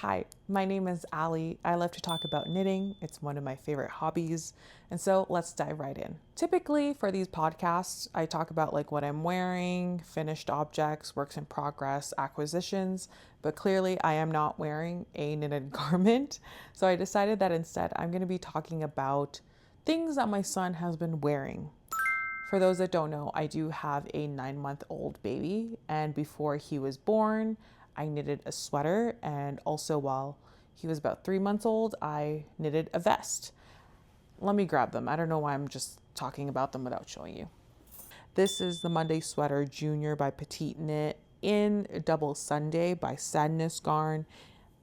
Hi, my name is Ali. I love to talk about knitting. It's one of my favorite hobbies. And so let's dive right in. Typically for these podcasts, I talk about like what I'm wearing, finished objects, works in progress, acquisitions, but clearly I am not wearing a knitted garment. So I decided that instead I'm going to be talking about things that my son has been wearing. For those that don't know, I do have a 9-month-old baby, and before he was born, I knitted a sweater, and also while he was about 3 months old, I knitted a vest. Let me grab them. I don't know why I'm just talking about them without showing you. This is the Monday Sweater Junior by Petite Knit in Double Sunday by Sandnes Garn.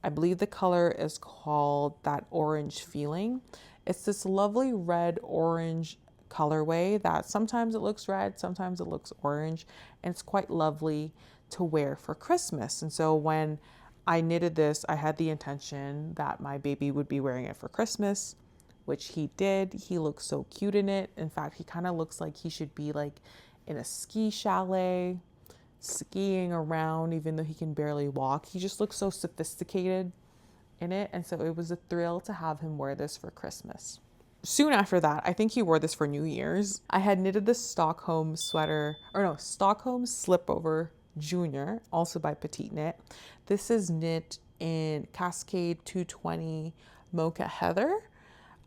I believe the color is called That Orange Feeling. It's this lovely red orange colorway that sometimes it looks red, sometimes it looks orange, and it's quite lovely to wear for Christmas. And so when I knitted this, I had the intention that my baby would be wearing it for Christmas, which he did. He looks so cute in it. In fact, he kind of looks like he should be like in a ski chalet, skiing around, even though he can barely walk. He just looks so sophisticated in it. And so it was a thrill to have him wear this for Christmas. Soon after that, I think he wore this for New Year's. I had knitted the Stockholm Slipover Junior, also by Petite Knit. This is knit in Cascade 220 Mocha Heather.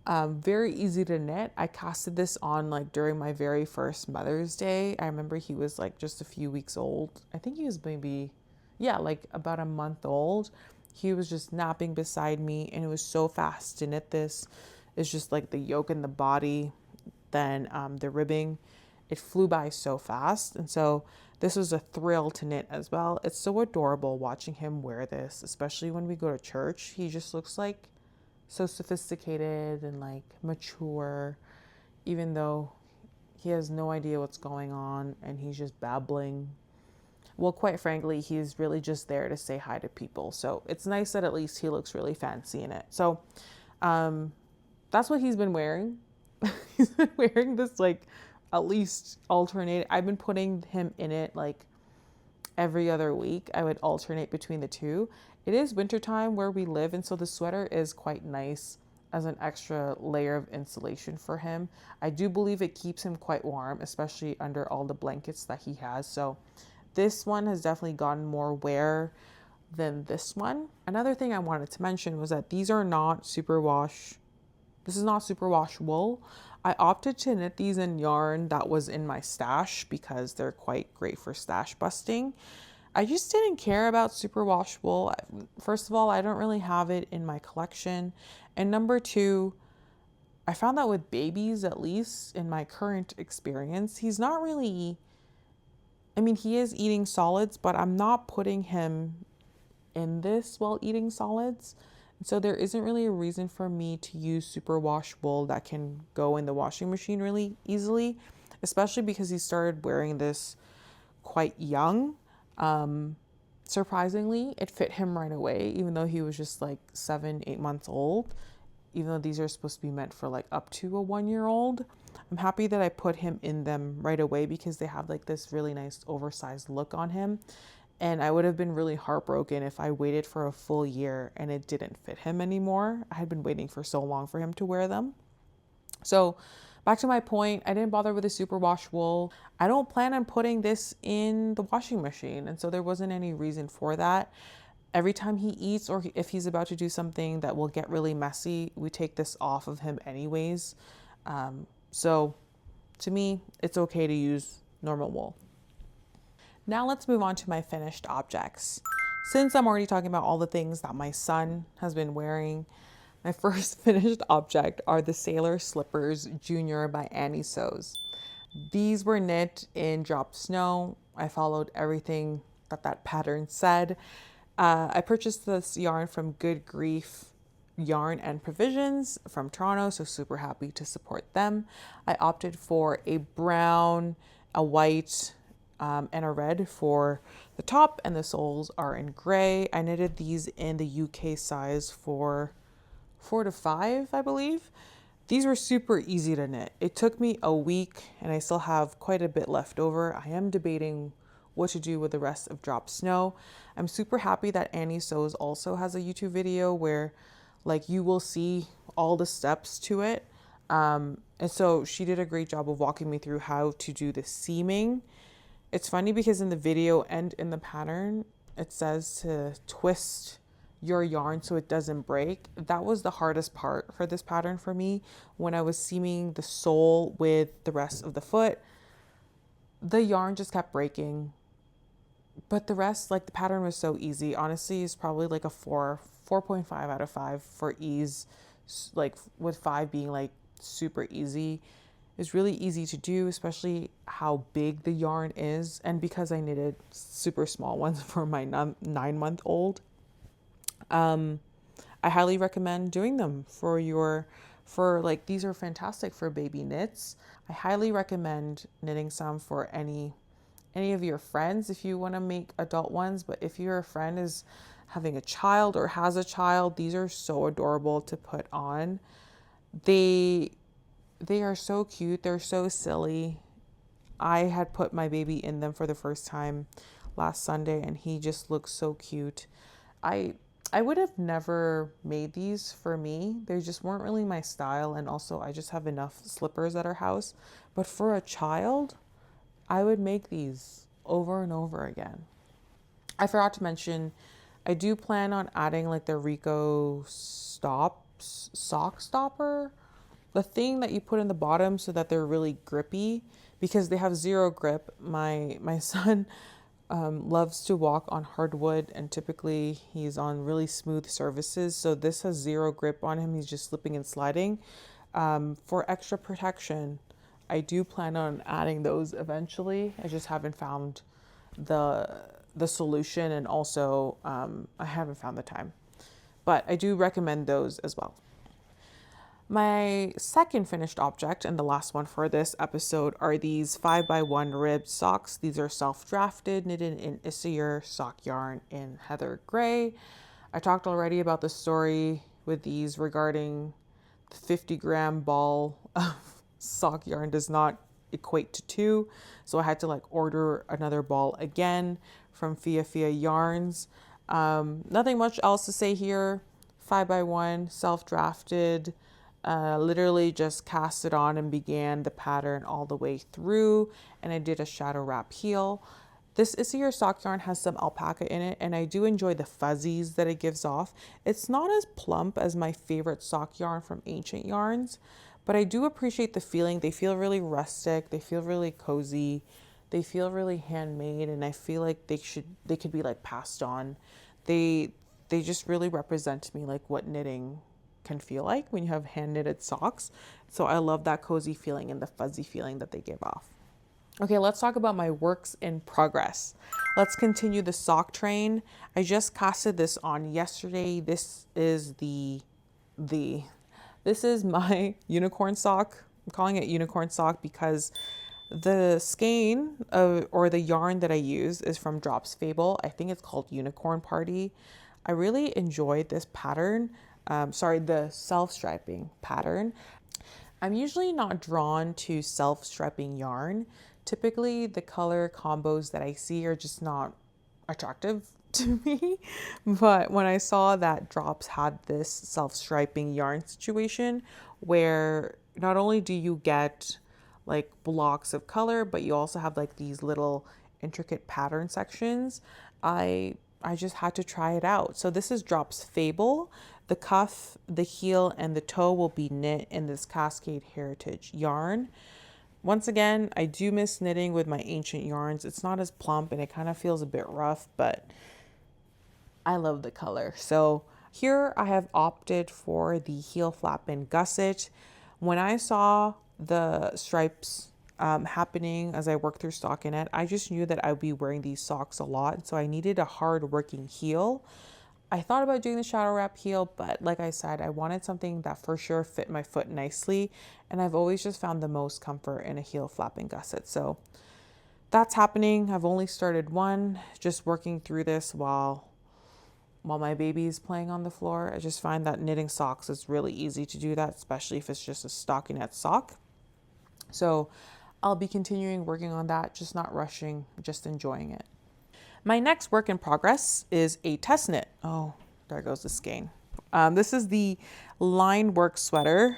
Very easy to knit. I casted this on like during my very first Mother's Day. I remember he was like just a few weeks old. I think he was maybe, like about a month old. He was just napping beside me, and it was so fast to knit this. It's just like the yoke and the body, then the ribbing. It flew by so fast. And so this was a thrill to knit as well. It's so adorable watching him wear this, especially when we go to church. He just looks like so sophisticated and like mature, even though he has no idea what's going on and he's just babbling. Well, quite frankly, he's really just there to say hi to people. So it's nice that at least he looks really fancy in it. So that's what he's been wearing. He's been wearing this like at least alternate. I've been putting him in it like every other week. I would alternate between the two. It is wintertime where we live, and so the sweater is quite nice as an extra layer of insulation for him. I do believe it keeps him quite warm, especially under all the blankets that he has. So this one has definitely gotten more wear than this one. Another thing I wanted to mention was that these are not superwash. This is not superwash wool. I opted to knit these in yarn that was in my stash because they're quite great for stash busting. I just didn't care about superwash wool. First of all, I don't really have it in my collection. And number two, I found that with babies, at least in my current experience, he's not really, he is eating solids, but I'm not putting him in this while eating solids. So there isn't really a reason for me to use superwash wool that can go in the washing machine really easily, especially because he started wearing this quite young. Surprisingly, it fit him right away, even though he was just like 7-8 months old, even though these are supposed to be meant for like up to a 1-year-old. I'm happy that I put him in them right away because they have like this really nice oversized look on him. And I would have been really heartbroken if I waited for a full year and it didn't fit him anymore. I had been waiting for so long for him to wear them. So back to my point, I didn't bother with the superwash wool. I don't plan on putting this in the washing machine. And so there wasn't any reason for that. Every time he eats or if he's about to do something that will get really messy, we take this off of him anyways. So to me, it's okay to use normal wool. Now let's move on to my finished objects. Since I'm already talking about all the things that my son has been wearing, my first finished object are the Sailor Slippers Junior by Annie Sews. These were knit in Drop Snow. I followed everything that pattern said. I purchased this yarn from Good Grief Yarn and Provisions from Toronto, so super happy to support them. I opted for a brown, a white, and a red for the top, and the soles are in gray. I knitted these in the UK size for 4 to 5, I believe. These were super easy to knit. It took me a week and I still have quite a bit left over. I am debating what to do with the rest of Drop Snow. I'm super happy that Annie Sews also has a YouTube video where like you will see all the steps to it. And so she did a great job of walking me through how to do the seaming. It's funny because in the video and in the pattern, it says to twist your yarn so it doesn't break. That was the hardest part for this pattern for me. When I was seaming the sole with the rest of the foot, the yarn just kept breaking. But the rest, like the pattern was so easy. Honestly, it's probably like a 4.5 out of 5 for ease, like with 5 being like super easy. It's really easy to do, especially how big the yarn is. And because I knitted super small ones for my 9-month-old, I highly recommend doing them for like, these are fantastic for baby knits. I highly recommend knitting some for any of your friends if you want to make adult ones. But if your friend is having a child or has a child, these are so adorable to put on. They are so cute. They're so silly. I had put my baby in them for the first time last Sunday and he just looks so cute. I would have never made these for me. They just weren't really my style, and also I just have enough slippers at our house. But for a child, I would make these over and over again. I forgot to mention, I do plan on adding like the Rico sock stopper, the thing that you put in the bottom so that they're really grippy, because they have zero grip. My son loves to walk on hardwood, and typically he's on really smooth surfaces, so this has zero grip on him. He's just slipping and sliding. For extra protection, I do plan on adding those eventually. I just haven't found the solution, and also I haven't found the time, but I do recommend those as well. My second finished object, and the last one for this episode, are these 5x1 ribbed socks. These are self-drafted, knitted in Issachar sock yarn in Heather Gray. I talked already about the story with these regarding the 50-gram ball of sock yarn does not equate to 2. So I had to like order another ball again from Fia Yarns. Nothing much else to say here. 5x1, self-drafted. Literally just cast it on and began the pattern all the way through, and I did a shadow wrap heel. This Issachar sock yarn has some alpaca in it, and I do enjoy the fuzzies that it gives off. It's not as plump as my favorite sock yarn from Ancient Yarns, but I do appreciate the feeling. They feel really rustic, they feel really cozy, they feel really handmade, and I feel like they could be like passed on. They just really represent to me like what knitting can feel like when you have hand knitted socks. So I love that cozy feeling and the fuzzy feeling that they give off. Okay, let's talk about my works in progress. Let's continue the sock train. I just casted this on yesterday. This is this is my unicorn sock. I'm calling it unicorn sock because the skein or the yarn that I use is from Drops Fable. I think it's called Unicorn Party. I really enjoyed this pattern. The self-striping pattern. I'm usually not drawn to self-striping yarn. Typically, the color combos that I see are just not attractive to me. But when I saw that Drops had this self-striping yarn situation where not only do you get like blocks of color, but you also have like these little intricate pattern sections, I just had to try it out. So this is Drops Fable. The cuff, the heel, and the toe will be knit in this Cascade Heritage yarn. Once again, I do miss knitting with my Ancient Yarns. It's not as plump and it kind of feels a bit rough, but I love the color. So here I have opted for the heel flap and gusset. When I saw the stripes happening as I worked through stockinette, I just knew that I would be wearing these socks a lot. So I needed a hard working heel. I thought about doing the shadow wrap heel, but like I said, I wanted something that for sure fit my foot nicely. And I've always just found the most comfort in a heel flap and gusset. So that's happening. I've only started one, just working through this while my baby's playing on the floor. I just find that knitting socks is really easy to do that, especially if it's just a stockinette sock. So I'll be continuing working on that, just not rushing, just enjoying it. My next work in progress is a test knit. Oh, there goes the skein. This is the Line Work Sweater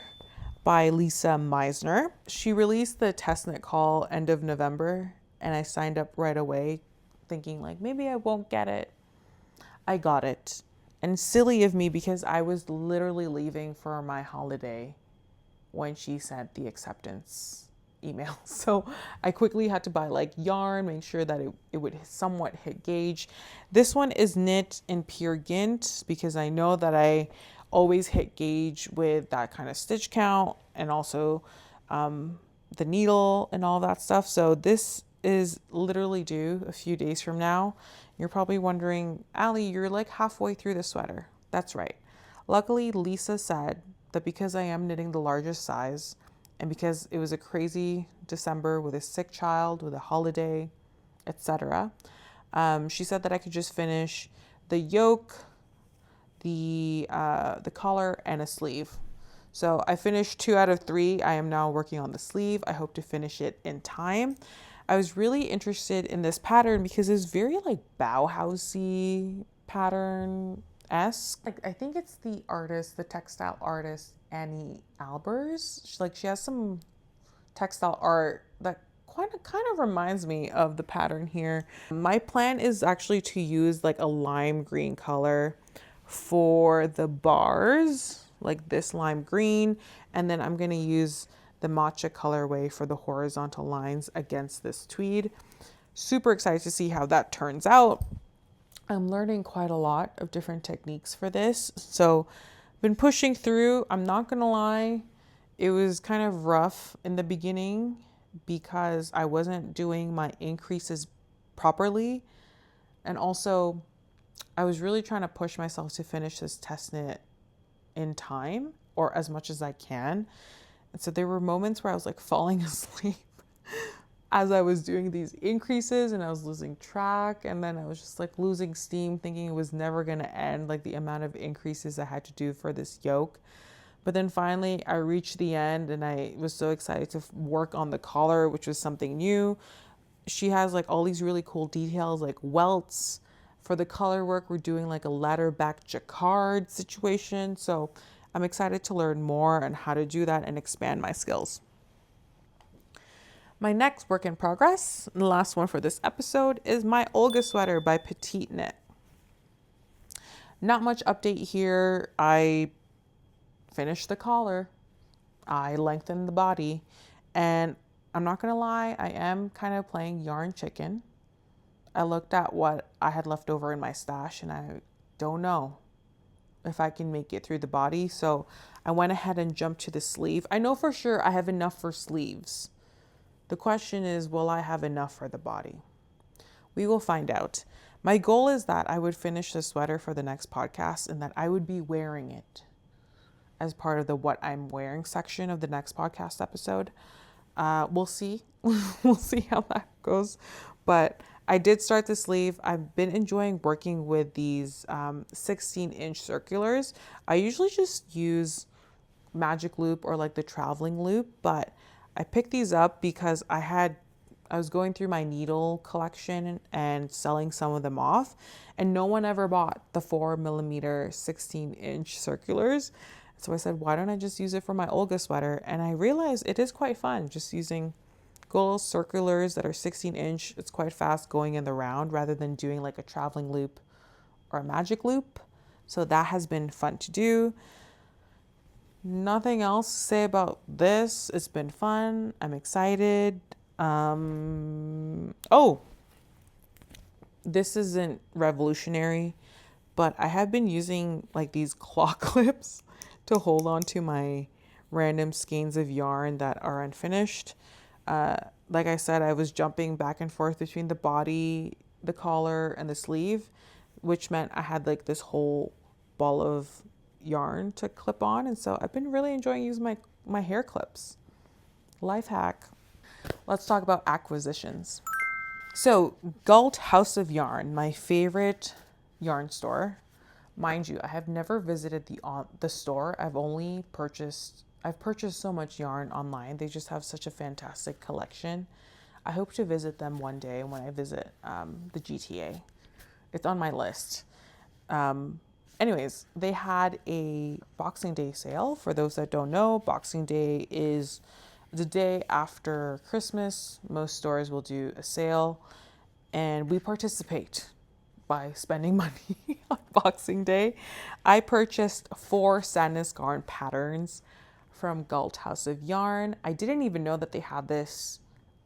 by Lisa Meisner. She released the test knit call end of November, and I signed up right away thinking like, maybe I won't get it. I got it. And silly of me, because I was literally leaving for my holiday when she sent the acceptance email. So I quickly had to buy like yarn, make sure that it would somewhat hit gauge. This one is knit in pure Gint because I know that I always hit gauge with that kind of stitch count and also the needle and all that stuff. So this is literally due a few days from now. You're probably wondering, Ali, you're like halfway through the sweater. That's right. Luckily, Lisa said that because I am knitting the largest size and because it was a crazy December with a sick child, with a holiday, etc., she said that I could just finish the yoke, the collar, and a sleeve. So I finished 2 out of 3. I am now working on the sleeve. I hope to finish it in time. I was really interested in this pattern because it's very like Bauhausy pattern-esque. Like I think it's the artist, the textile artist, Annie Albers. She has some textile art that kind of reminds me of the pattern here. My plan is actually to use like a lime green color for the bars, like this lime green, and then I'm gonna use the matcha colorway for the horizontal lines against this tweed. Super excited to see how that turns out. I'm learning quite a lot of different techniques for this. So been pushing through. I'm not gonna lie, it was kind of rough in the beginning because I wasn't doing my increases properly. And also I was really trying to push myself to finish this test knit in time or as much as I can. And so there were moments where I was like falling asleep as I was doing these increases and I was losing track. And then I was just like losing steam, thinking it was never going to end, like the amount of increases I had to do for this yoke. But then finally I reached the end and I was so excited to work on the collar, which was something new. She has like all these really cool details like welts. For the color work, we're doing like a ladder back jacquard situation. So I'm excited to learn more on how to do that and expand my skills. My next work in progress, and the last one for this episode, is my Olga sweater by Petite Knit. Not much update here. I finished the collar. I lengthened the body. And I'm not gonna lie, I am kind of playing yarn chicken. I looked at what I had left over in my stash and I don't know if I can make it through the body. So I went ahead and jumped to the sleeve. I know for sure I have enough for sleeves. The question is, will I have enough for the body? We will find out. My goal is that I would finish the sweater for the next podcast and that I would be wearing it as part of the what I'm wearing section of the next podcast episode. We'll see. We'll see how that goes. But I did start the sleeve. I've been enjoying working with these 16-inch circulars. I usually just use magic loop or like the traveling loop, but I picked these up because I was going through my needle collection and selling some of them off, and no one ever bought the 4mm 16-inch circulars. So I said, why don't I just use it for my Olga sweater? And I realized it is quite fun just using little circulars that are 16-inch. It's quite fast going in the round rather than doing like a traveling loop or a magic loop. So that has been fun to do. Nothing else to say about this. It's been fun. I'm excited. Oh, this isn't revolutionary, but I have been using like these claw clips to hold on to my random skeins of yarn that are unfinished. Like I said, I was jumping back and forth between the body, the collar, and the sleeve, which meant I had like this whole ball of yarn to clip on. And so I've been really enjoying using my hair clips. Life hack. Let's talk about acquisitions. So Galt House of Yarn, my favorite yarn store. Mind you, I have never visited the store. I've only purchased I've purchased so much yarn online. They just have such a fantastic collection. I hope to visit them one day when I visit the GTA. It's on my list. Anyways, they had a Boxing Day sale. For those that don't know, Boxing Day is the day after Christmas. Most stores will do a sale, and we participate by spending money on Boxing Day. I purchased 4 Sandnes Garn patterns from Galt House of Yarn. I didn't even know that they had this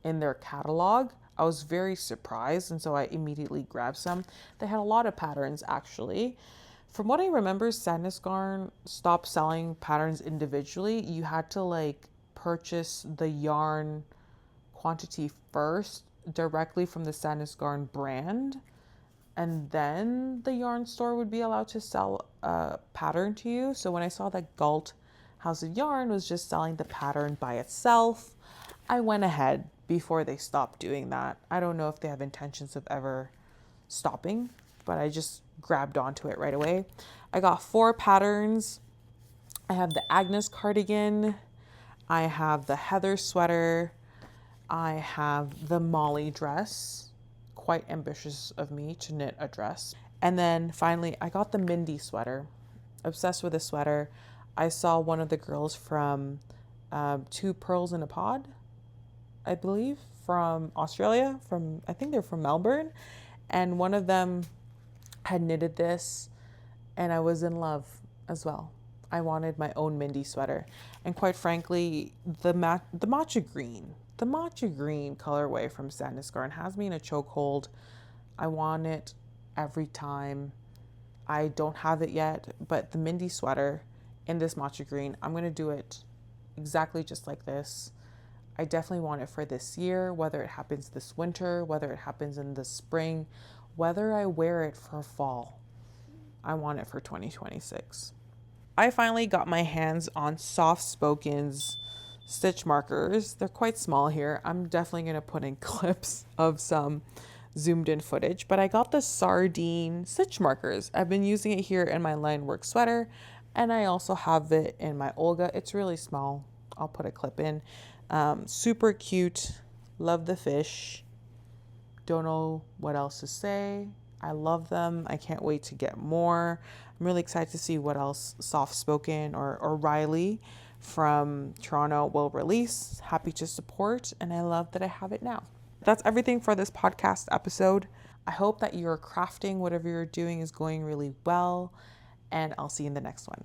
in their catalog. I was very surprised, and so I immediately grabbed some. They had a lot of patterns, actually. From what I remember, Sandnes Garn stopped selling patterns individually. You had to like purchase the yarn quantity first directly from the Sandnes Garn brand, and then the yarn store would be allowed to sell a pattern to you. So when I saw that Galt House of Yarn was just selling the pattern by itself, I went ahead before they stopped doing that. I don't know if they have intentions of ever stopping, but I just grabbed onto it right away. I got 4 patterns. I have the Agnes cardigan, I have the Heather sweater, I have the Molly dress. Quite ambitious of me to knit a dress. And then finally, I got the Mindy sweater. Obsessed with the sweater. I saw one of the girls from 2 Pearls in a Pod, I believe, from Australia. I think they're from Melbourne. And one of them had knitted this, and I was in love as well. I wanted my own Mindy sweater. And quite frankly, the matcha green colorway from Sandnes Garn has me in a chokehold. I want it every time. I don't have it yet, but the Mindy sweater in this matcha green, I'm going to do it exactly just like this. I definitely want it for this year, whether it happens this winter, whether it happens in the spring, whether I wear it for fall. I want it for 2026. I finally got my hands on Soft Spoken's stitch markers. They're quite small here. I'm definitely going to put in clips of some zoomed in footage, but I got the Sardine stitch markers. I've been using it here in my line work sweater, and I also have it in my Olga. It's really small. I'll put a clip in. Super cute. Love the fish. Don't know what else to say. I love them. I can't wait to get more. I'm really excited to see what else Soft Spoken or Riley from Toronto will release. Happy to support, and I love that I have it now. That's everything for this podcast episode. I hope that you're crafting, whatever you're doing is going really well, and I'll see you in the next one.